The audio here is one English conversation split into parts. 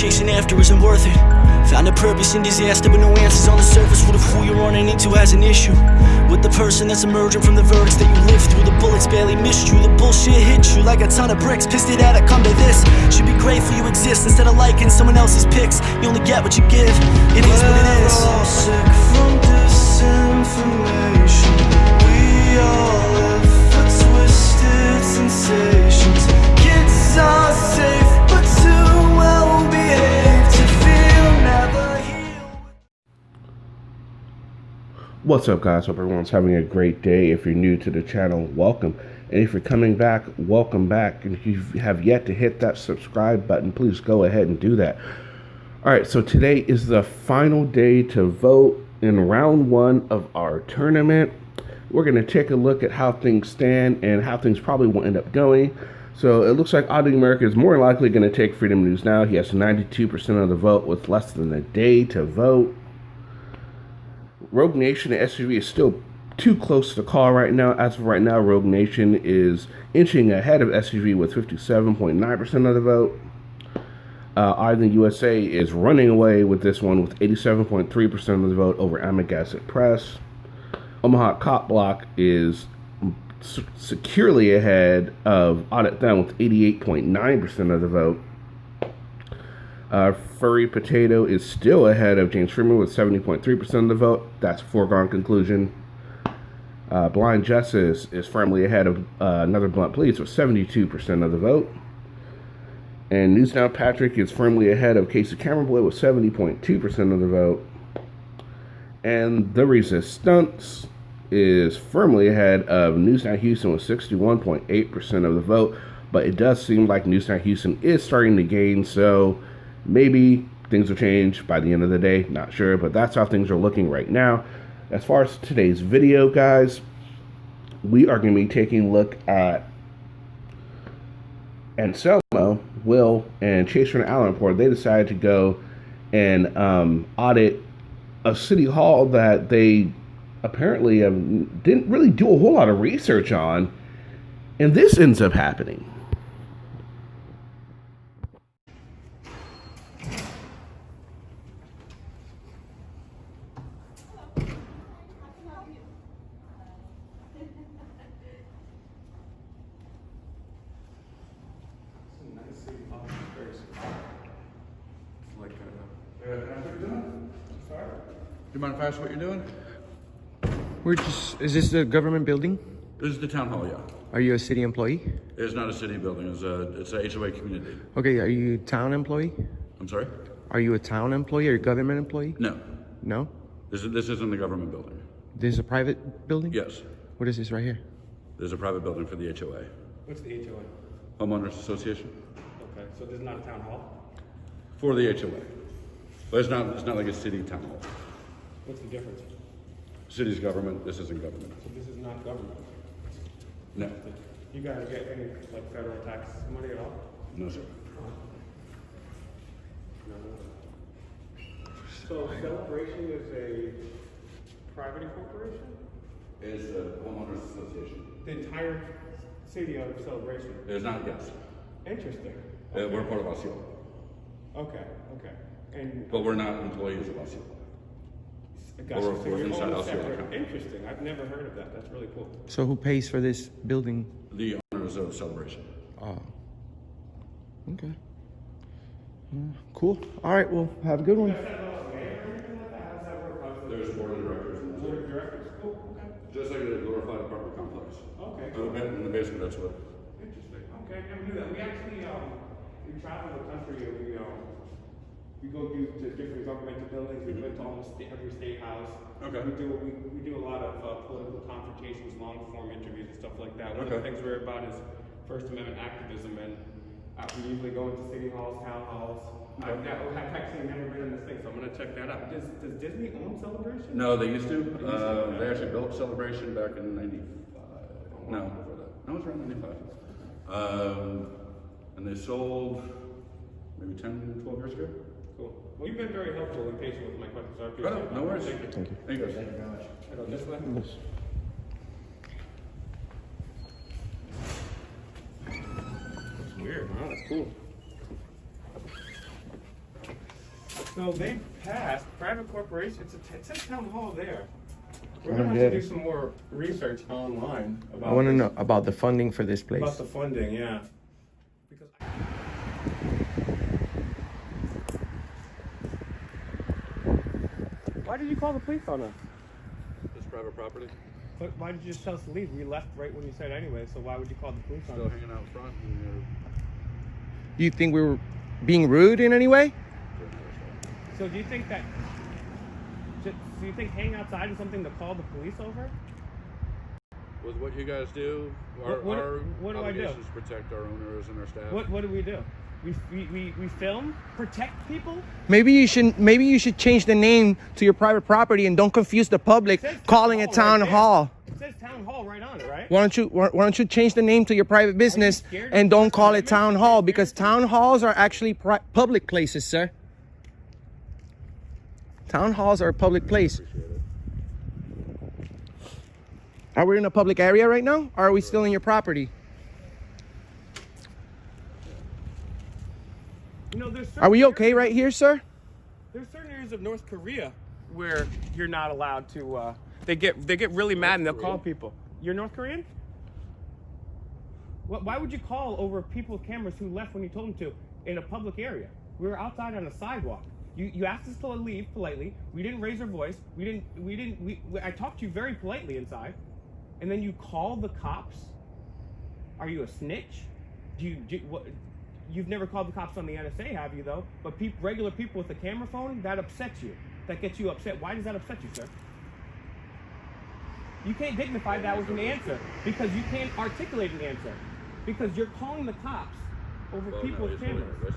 chasing after isn't worth it. Found a purpose in disaster, but no answers on the surface. What if who you're running into has an issue with the person that's emerging from the verdicts that you lived through? The bullets barely missed you, the bullshit hit you like a ton of bricks. Pissed it out, I come to this. Should be grateful you exist instead of liking someone else's pics. You only get what you give, it is what it is. We're all sick from disinformation. We all live for twisted sensations. Kids are safe, but too well behaved to feel never healed. What's up, guys? Hope everyone's having a great day. If you're new to the channel, welcome. And if you're coming back, welcome back. And if you have yet to hit that subscribe button, please go ahead and do that. Alright, so today is the final day to vote in round one of our tournament. We're going to take a look at how things stand and how things probably will end up going. So it looks like Auditing America is more likely going to take Freedom News Now. He has 92% of the vote with less than a day to vote. Rogue Nation and SUV is still too close to call right now. As of right now, Rogue Nation is inching ahead of SUV with 57.9% of the vote. Auditing USA is running away with this one with 87.3% of the vote over Amagaset Press. Omaha Cop Block is securely ahead of Audit Them with 88.9% of the vote. Furry Potato is still ahead of James Freeman with 70.3% of the vote. That's a foregone conclusion. Blind Justice is firmly ahead of Another Blunt Police with 72% of the vote. And News Now Patrick is firmly ahead of Casey Cameron Boy with 70.2% of the vote. And The Resistance is firmly ahead of News Now Houston with 61.8% of the vote. But it does seem like News Now Houston is starting to gain, so maybe things will change by the end of the day. Not sure, but that's how things are looking right now. As far as today's video, guys, we are going to be taking a look at Anselmo, Will, and Chase from Allenport. They decided to go and audit a city hall that they apparently didn't really do a whole lot of research on, and this ends up happening. Do you mind if I ask what you're doing? Is this the government building? This is the town hall, yeah. Are you a city employee? It's not a city building, it's a HOA community. Okay, are you a town employee? I'm sorry? Are you a town employee or a government employee? No. No? This isn't the government building. This is a private building? Yes. What is this right here? There's a private building for the HOA. What's the HOA? Homeowners Association. Okay, so this is not a town hall? For the HOA. But it's not like a city town hall. What's the difference? City's government, this isn't government. So this is not government? No. You guys get any like federal tax money at all? No, sir. No. So Celebration is a private corporation? It's a homeowners association. The entire city of Celebration? It's not, yes. Interesting. We're part of Osceola. Okay. And But we're not employees of Osceola. gotcha. We're So you're inside almost Osceola separate. County. Interesting. I've never heard of that. That's really cool. So who pays for this building? The owners of Celebration. Oh. Okay. Cool. All right, well, have a good one. There's board of directors. Board of directors? Cool. Okay. Just like a glorified apartment complex. Okay. In the basement, that's what. Interesting. Okay, never knew that. We actually we travel the country and we go to different governmental buildings. We went to almost every state house. Okay. We do a lot of political confrontations, long form interviews and stuff like that. One of the things we're about is First Amendment activism, and we usually go into city halls, town halls. I've actually never been in this thing, so I'm gonna check that out. Does Disney own Celebration? No, they used to. They actually built Celebration back in '95. No, before that. No, it was around '95. And they sold maybe 10, 12 years ago. Cool. Well, you've been very helpful and patient with my questions. I appreciate it. No worries. Thank you. Thank you. Thank you. I go this way? That's weird, huh? That's cool. So they passed private corporations. It says town hall there. We're I gonna don't have get to do it. some more research online about. I want to this. know about the funding for this place. About the funding, yeah. Because why did you call the police on us? It's private property. But why did you just tell us to leave? We left right when you said anyway. So why would you call the police on Still us? hanging out front. And Do you think we were being rude in any way? So do you think that? Do you think hanging outside is something to call the police over? with what you guys do, our what do I do? obligation is to protect our owners and our staff. What do we do? We film, protect people. Maybe you should change the name to your private property and don't confuse the public calling it town hall. It says town hall right on it, right? Why don't you change the name to your private business and don't call it town hall, because town halls are actually public places, sir. Town halls are a public place. Are we in a public area right now, or are we still in your property? You know, Are we okay right here, sir? There's certain areas of North Korea where you're not allowed to. They get really mad and they'll call people. You're North Korean? Why would you call over people with cameras who left when you told them to in a public area? We were outside on a sidewalk. You asked us to leave politely. We didn't raise our voice. I talked to you very politely inside, and then you call the cops. Are you a snitch? You've never called the cops on the NSA, have you, though? But regular people with a camera phone, that upsets you. That gets you upset. Why does that upset you, sir? You can't dignify that with an answer because you can't articulate an answer because you're calling the cops over people with cameras.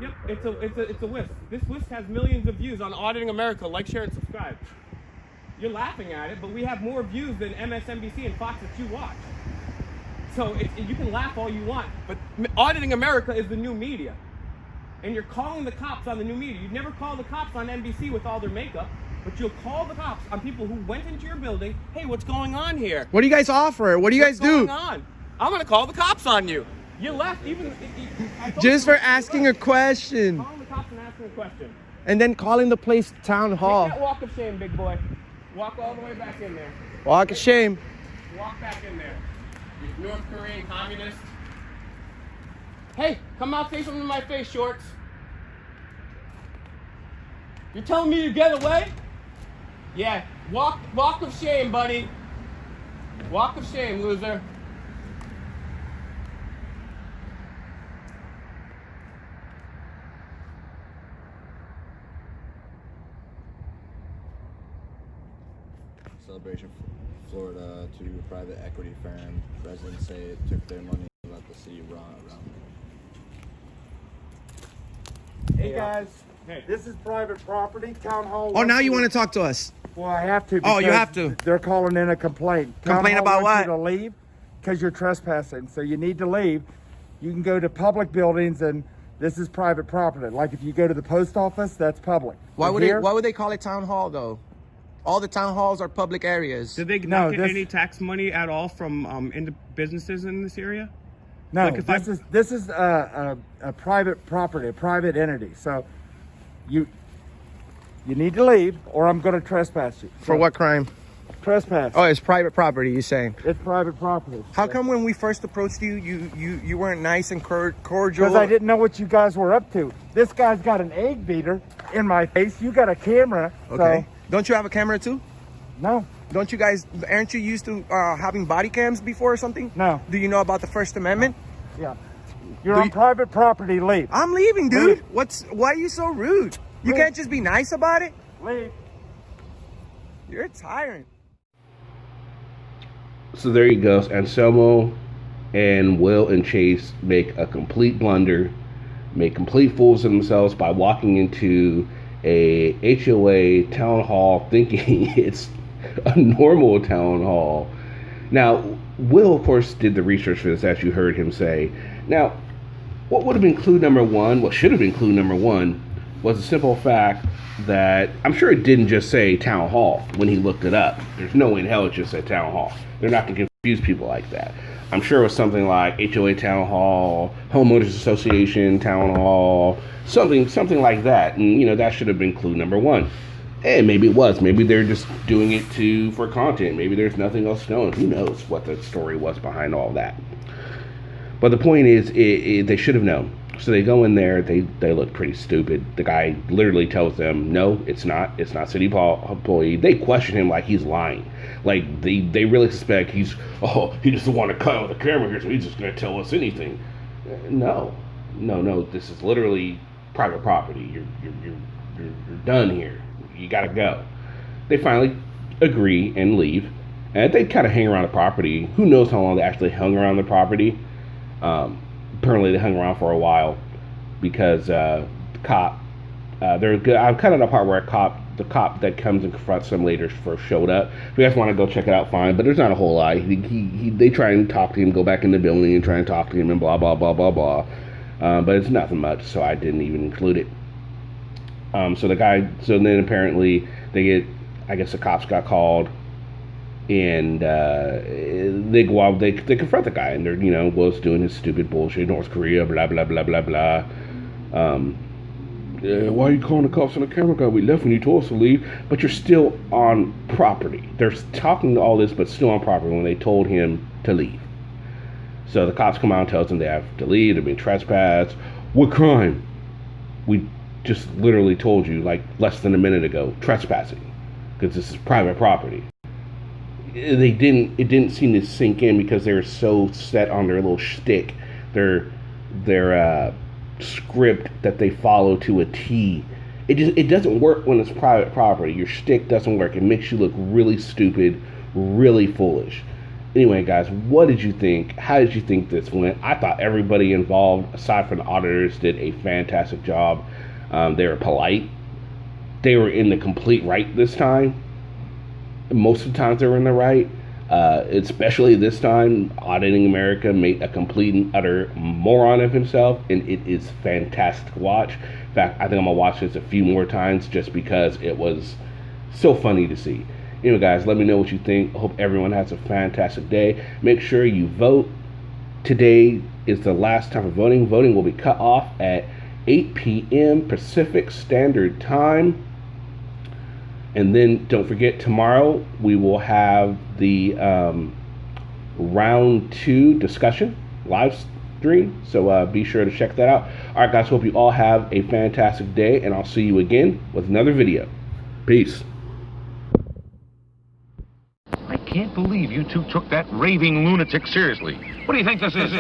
Yep, it's a list. This list has millions of views on Auditing America. Like, share, and subscribe. You're laughing at it, but we have more views than MSNBC and Fox that you watch. So you can laugh all you want, but Auditing America is the new media. And you're calling the cops on the new media. You'd never call the cops on NBC with all their makeup, but you'll call the cops on people who went into your building. Hey, what's going on here? What do you guys offer? What do you guys do? What's going on? I'm going to call the cops on you. You left even... Just for asking a question. Calling the cops and asking a question. And then calling the place town hall. Take that walk of shame, big boy. Walk all the way back in there. Walk of shame. Walk back in there. You North Korean communist. Hey, come out, say something to my face, shorts. You're telling me to get away? Yeah, walk of shame, buddy. Walk of shame, loser. Celebration Florida to a private equity firm. Residents say it took their money and let the city run around. Hey guys, Hey. this is private property, town hall. Oh, now you want to talk to us? Well, I have to. Oh, you because have to. They're calling in a complaint. Complaint Town hall about wants what? You to leave because you're trespassing. So you need to leave. You can go to public buildings, and this is private property. Like if you go to the post office, that's public. Why But would they call it town hall though? All the town halls are public areas. Did they No, not get this- any tax money at all from into businesses in this area? No, Like if this is a private property, a private entity. So you need to leave, or I'm going to trespass you. For what crime? Trespass. Oh, it's private property, you're saying. It's private property. How come when we first approached you, you weren't nice and cordial? Because I didn't know what you guys were up to. This guy's got an egg beater in my face. You got a camera. Okay. So, Don't you have a camera too? no. Don't you guys, aren't you used to having body cams before or something? No. Do you know about the First Amendment? Yeah. You're on private property. Leave. I'm leaving, dude. Leave. Why are you so rude? You Leave. can't just be nice about it? Leave. You're a tyrant. So there you go. Anselmo and Will and Chase make a complete blunder, make complete fools of themselves by walking into a HOA town hall thinking it's a normal town hall. Now, Will, of course, did the research for this, as you heard him say. Now, what would have been clue number one, what should have been clue number one, was the simple fact that I'm sure it didn't just say town hall when he looked it up. There's no way in hell it just said town hall. They're not going to confuse people like that. I'm sure it was something like HOA town hall, homeowners association town hall, something like that. And you know, that should have been clue number one. And maybe it was. Maybe they're just doing it for content. Maybe there's nothing else known. Who knows what the story was behind all that. But the point is, they should have known. So they go in there. They look pretty stupid. The guy literally tells them, "No, it's not. It's not city hall employee." They question him like he's lying. Like they really suspect he just want to cut with the camera here, so he's just going to tell us anything. No. This is literally private property. You're done here. You got to go. They finally agree and leave. And they kind of hang around the property. Who knows how long they actually hung around the property? Apparently they hung around for a while because the cop, they're good. I'm kind of the part where the cop that comes and confronts them later first showed up. If you guys want to go check it out, fine. But there's not a whole lot. They try and talk to him, go back in the building and try and talk to him and blah blah blah blah blah. But it's nothing much, so I didn't even include it. So then apparently I guess the cops got called, and they go out, they confront the guy, and they're, was doing his stupid bullshit, North Korea, blah, blah, blah, blah, blah. Why are you calling the cops on the camera guy? We left when you told us to leave, but you're still on property. They're talking to all this, but still on property when they told him to leave. So the cops come out and tells them they have to leave, they're being trespassed. What crime? We just literally told you like less than a minute ago, trespassing, because this is private property. It didn't seem to sink in because they were so set on their little shtick, their script that they follow to a T. It doesn't work when it's private property. Your shtick doesn't work. It makes you look really stupid, really foolish. Anyway, guys, what did you think? How did you think this went? I thought everybody involved, aside from the auditors, did a fantastic job. They were polite. They were in the complete right this time. Most of the times they were in the right. Especially this time, Auditing America made a complete and utter moron of himself, and it is fantastic to watch. In fact, I think I'm going to watch this a few more times just because it was so funny to see. Anyway, guys, let me know what you think. I hope everyone has a fantastic day. Make sure you vote. Today is the last time for voting. Voting will be cut off at 8 p.m. Pacific Standard Time. And then don't forget, tomorrow we will have the round 2 discussion live stream. So be sure to check that out. All right, guys, hope you all have a fantastic day, and I'll see you again with another video. Peace. I can't believe you two took that raving lunatic seriously. What do you think this is?